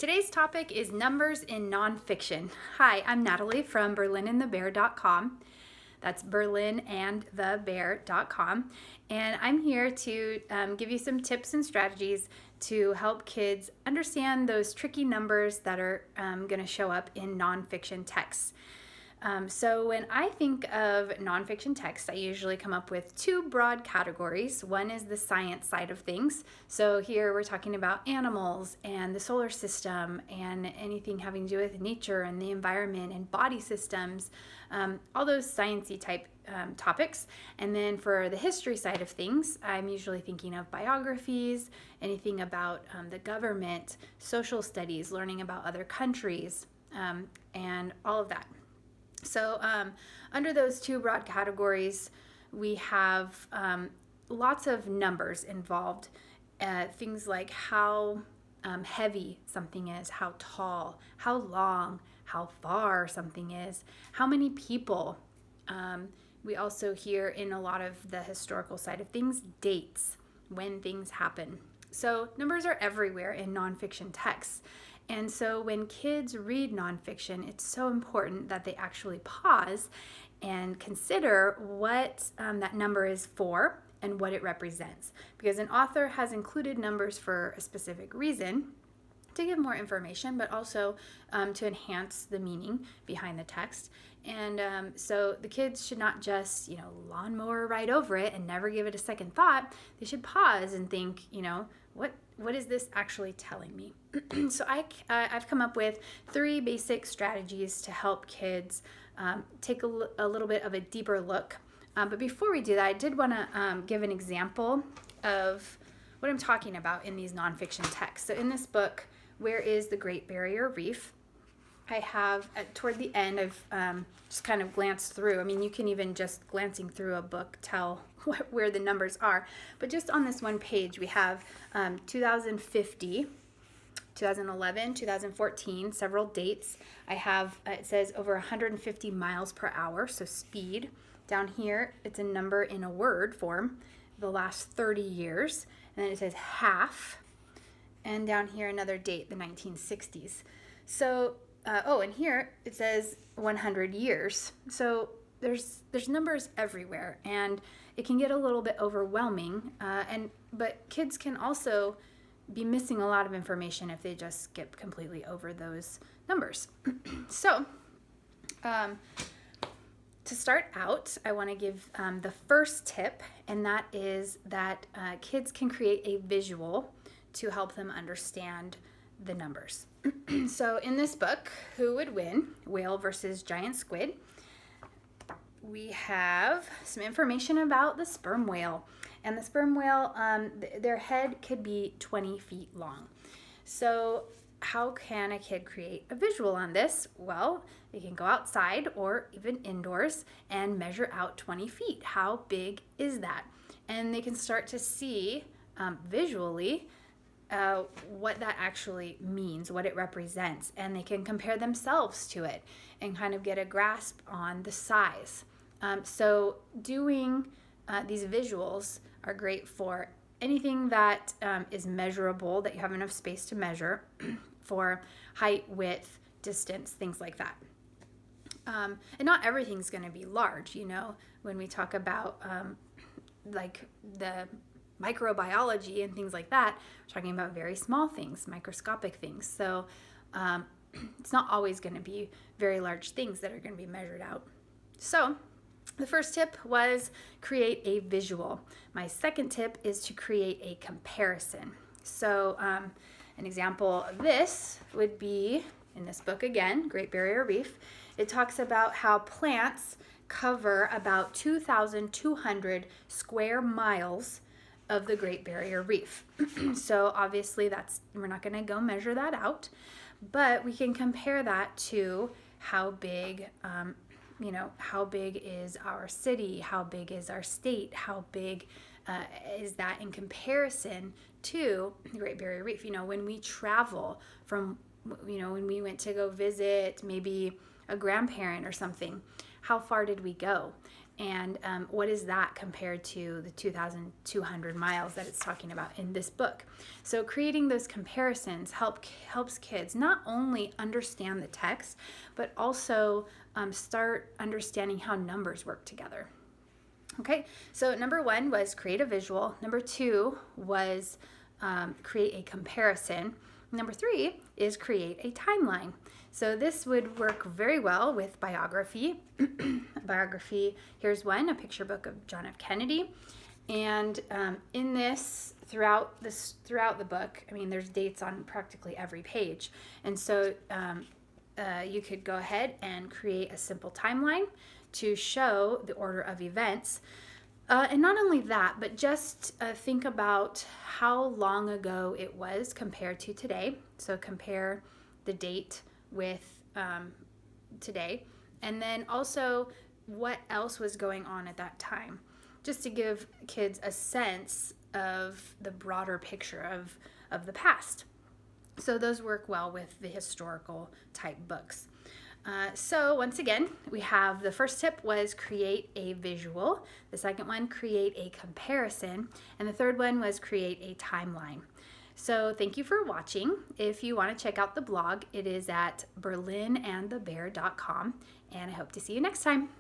Today's topic is numbers in nonfiction. Hi, I'm Natalie from berlinandthebear.com. That's berlinandthebear.com. And I'm here to give you some tips and strategies to help kids understand those tricky numbers that are going to show up in nonfiction texts. So when I think of nonfiction text, I usually come up with two broad categories. One is the science side of things. So here we're talking about animals and the solar system and anything having to do with nature and the environment and body systems, all those sciencey type topics. And then for the history side of things, I'm usually thinking of biographies, anything about the government, social studies, learning about other countries, and all of that. So under those two broad categories, we have lots of numbers involved. Things like how heavy something is, how tall, how long, how far something is, how many people. We also hear in a lot of the historical side of things, dates, when things happen. So numbers are everywhere in nonfiction texts. And so when kids read nonfiction, it's so important that they actually pause and consider what that number is for and what it represents. Because an author has included numbers for a specific reason, to give more information, but also to enhance the meaning behind the text. And so the kids should not just, lawnmower right over it and never give it a second thought. They should pause and think, what is this actually telling me? So I've come up with three basic strategies to help kids take a little bit of a deeper look. But before we do that, I did want to give an example of what I'm talking about in these nonfiction texts. So in this book, Where is the Great Barrier Reef? I have, toward the end, I've just kind of glanced through. I mean, you can even just glancing through a book tell where the numbers are. But just on this one page, we have 2050, 2011, 2014, several dates. I have, it says over 150 miles per hour, so speed. Down here, it's a number in a word form, the last 30 years. And then it says half. And down here, another date, the 1960s. So, and here it says 100 years. So there's numbers everywhere, and it can get a little bit overwhelming. But kids can also be missing a lot of information if they just skip completely over those numbers. So, to start out, I want to give the first tip, and that is that kids can create a visual to help them understand the numbers. So in this book, Who Would Win? Whale versus Giant Squid, we have some information about the sperm whale. And the sperm whale, their head could be 20 feet long. So how can a kid create a visual on this? Well, they can go outside or even indoors and measure out 20 feet. How big is that? And they can start to see visually what that actually means, what it represents, and they can compare themselves to it and kind of get a grasp on the size. So doing these visuals are great for anything that is measurable, that you have enough space to measure, for height, width, distance, things like that. And not everything's going to be large, when we talk about like the microbiology and things like that, we're talking about very small things, microscopic things. So it's not always going to be very large things that are going to be measured out. So the first tip was create a visual. My second tip is to create a comparison. So an example of this would be in this book again, Great Barrier Reef. It talks about how plants cover about 2,200 square miles of the Great Barrier Reef. So obviously we're not going to go measure that out, but we can compare that to how big, how big is our city, how big is our state, how big is that in comparison to the Great Barrier Reef. When we travel from, when we went to go visit maybe a grandparent or something, how far did we go? And what is that compared to the 2,200 miles that it's talking about in this book? So creating those comparisons helps kids not only understand the text, but also start understanding how numbers work together. Okay, so number 1 was create a visual. Number 2 was create a comparison. Number 3 is create a timeline. So this would work very well with biography. Biography, here's one, a picture book of John F. Kennedy. And in this, throughout the book, I mean, there's dates on practically every page. And so you could go ahead and create a simple timeline to show the order of events. And not only that, but just think about how long ago it was compared to today. So compare the date with today. And then also what else was going on at that time, just to give kids a sense of the broader picture of the past. So those work well with the historical type books. So once again, we have the first tip was create a visual. The second one, create a comparison. And the third one was create a timeline. So thank you for watching. If you want to check out the blog, it is at berlinandthebear.com. And I hope to see you next time.